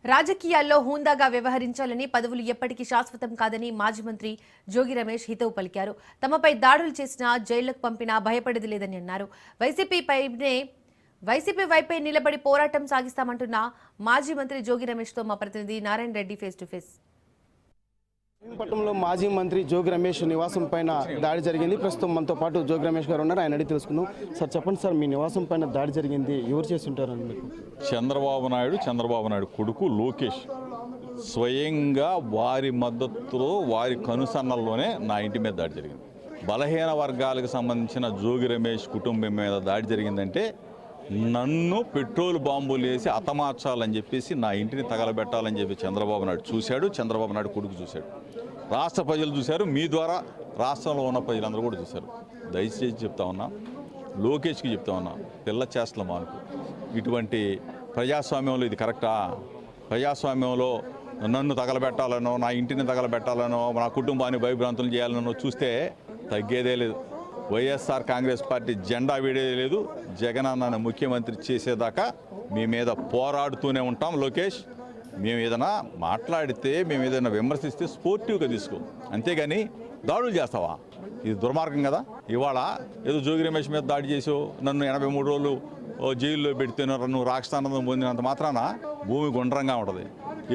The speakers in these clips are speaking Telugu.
రాజకీయాల్లో హూందాగా వ్యవహరించాలని పదవులు ఎప్పటికీ శాశ్వతం కాదని మాజీ మంత్రి జోగి రమేష్ హితవు పలికారు. తమపై దాడులు చేసినా జైళ్లకు పంపినా భయపడేది లేదని అన్నారు. వైసీపీ వైపే నిలబడి పోరాటం సాగిస్తామంటున్న మాజీ మంత్రి జోగి రమేష్తో మా ప్రతినిధి Narayana Reddy face to face. పట్టణంలో మాజీ మంత్రి జోగి రమేష్ నివాసం పైన దాడి జరిగింది. ప్రస్తుతం మనతో పాటు జోగి రమేష్ గారు ఉన్నారు. ఆయన అడిగి తెలుసుకుందాం. సార్ చెప్పండి సార్, మీ నివాసం పైన దాడి జరిగింది, ఎవరు చేస్తుంటారని మీకు? చంద్రబాబు నాయుడు కొడుకు లోకేష్ స్వయంగా వారి మద్దతులో వారి కనుసన్నల్లోనే నా ఇంటి మీద దాడి జరిగింది. బలహీన వర్గాలకు సంబంధించిన జోగి రమేష్ కుటుంబం మీద దాడి జరిగిందంటే నన్ను పెట్రోల్ బాంబులు వేసి హతమార్చాలని చెప్పేసి నా ఇంటిని తగలబెట్టాలని చెప్పి చంద్రబాబు నాయుడు చూశాడు. చంద్రబాబు నాయుడు కొడుకు చూశాడు, రాష్ట్ర ప్రజలు చూశారు, మీ ద్వారా రాష్ట్రంలో ఉన్న ప్రజలందరూ కూడా చూశారు. దయచేసి చెప్తా ఉన్నా, లోకేష్కి చెప్తా ఉన్నా, పిల్ల చేష్టల మానుకు. ఇటువంటి ప్రజాస్వామ్యంలో ఇది కరెక్టా? ప్రజాస్వామ్యంలో నన్ను తగలబెట్టాలనో, నా ఇంటిని తగలబెట్టాలనో, నా కుటుంబాన్ని భయభ్రాంతులు చేయాలనో చూస్తే తగ్గేదే లేదు. వైఎస్ఆర్ కాంగ్రెస్ పార్టీ జెండా వీడేదే లేదు. జగన్ అన్న ముఖ్యమంత్రి చేసేదాకా మీ మీద పోరాడుతూనే ఉంటాం. లోకేష్, మేము ఏదైనా మాట్లాడితే, మేము ఏదైనా విమర్శిస్తే స్పోర్టివ్గా తీసుకో, అంతేగాని దాడులు చేస్తావా? ఇది దుర్మార్గం కదా. ఇవాళ ఏదో జోగి రమేష్ మీద దాడి చేసావు, నన్ను 83 రోజులు జైల్లో పెడితేనో నువ్వు రాష్ట్రానందం పొందినంత మాత్రాన భూమి గుండ్రంగా ఉంటుంది.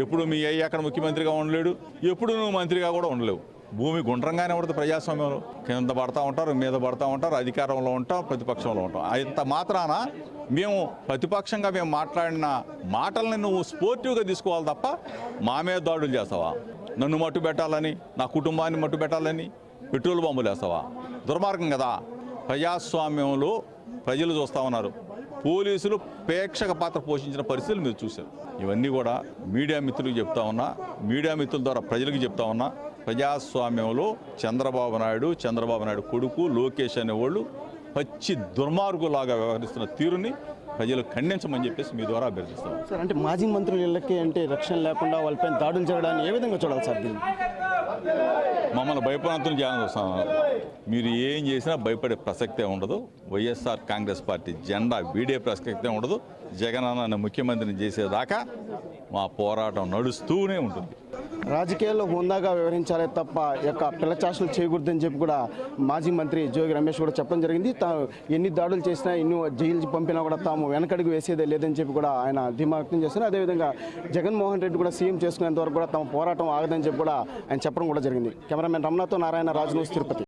ఎప్పుడు మీ అయ్యి అక్కడ ముఖ్యమంత్రిగా ఉండలేడు, ఎప్పుడు నువ్వు మంత్రిగా కూడా ఉండలేవు. భూమి గుండ్రంగానే ఉంటుంది. ప్రజాస్వామ్యంలో కింద పడతా ఉంటారు, మీద పడతా ఉంటారు, అధికారంలో ఉంటాం, ప్రతిపక్షంలో ఉంటాం. ఇంత మాత్రాన మేము ప్రతిపక్షంగా మేము మాట్లాడిన మాటల్ని నువ్వు స్పోర్టివ్గా తీసుకోవాలి తప్ప మా మీద దాడులు చేస్తావా? నన్ను మట్టు పెట్టాలని, నా కుటుంబాన్ని మట్టు పెట్టాలని పెట్రోల్ బాంబులు వేస్తావా? దుర్మార్గం కదా. ప్రజాస్వామ్యంలో ప్రజలు చూస్తూ ఉన్నారు. పోలీసులు ప్రేక్షక పాత్ర పోషించిన పరిస్థితులు మీరు చూశారు. ఇవన్నీ కూడా మీడియా మిత్రులకు చెప్తా ఉన్నా, మీడియా మిత్రుల ద్వారా ప్రజలకు చెప్తా ఉన్నా, ప్రజాస్వామ్యంలో చంద్రబాబు నాయుడు కొడుకు లోకేష్ అనేవాళ్ళు పచ్చి దుర్మార్గులాగా వ్యవహరిస్తున్న తీరుని ప్రజలు ఖండించమని చెప్పేసి మీ ద్వారా అభ్యర్థిస్తాం. సార్, అంటే మాజీ మంత్రులు ఇళ్ళకి అంటే రక్షణ లేకుండా వాళ్ళపైన దాడులు జరగడాన్ని ఏ విధంగా చూడాలి సార్? దీన్ని మమ్మల్ని భయప్రాంతం చేయాలని చూస్తున్నారు. మీరు ఏం చేసినా భయపడే ప్రసక్తే ఉండదు. వైఎస్ఆర్ కాంగ్రెస్ పార్టీ జెండా వీడే ప్రసక్తే ఉండదు. జగన్ అన్న ముఖ్యమంత్రిని చేసేదాకా మా పోరాటం నడుస్తూనే ఉంటుంది. రాజకీయాల్లో హుందాగా వ్యవహరించాలే తప్ప యొక్క పిల్లచాషలు చేయకూడదని చెప్పి కూడా మాజీ మంత్రి జోగి రమేష్ కూడా చెప్పడం జరిగింది. తాను ఎన్ని దాడులు చేసినా, ఎన్ని జైలు పంపినా కూడా తాము వెనకడుగు వేసేదే లేదని చెప్పి కూడా ఆయన ధీమా వ్యక్తం చేస్తున్నారు. అదేవిధంగా జగన్మోహన్ రెడ్డి కూడా సీఎం చేసుకునేంత వరకు కూడా తమ పోరాటం ఆగదని చెప్పి కూడా ఆయన చెప్పడం కూడా జరిగింది. కెమెరామెన్ రమణతో నారాయణ, రాజ్ న్యూస్, తిరుపతి.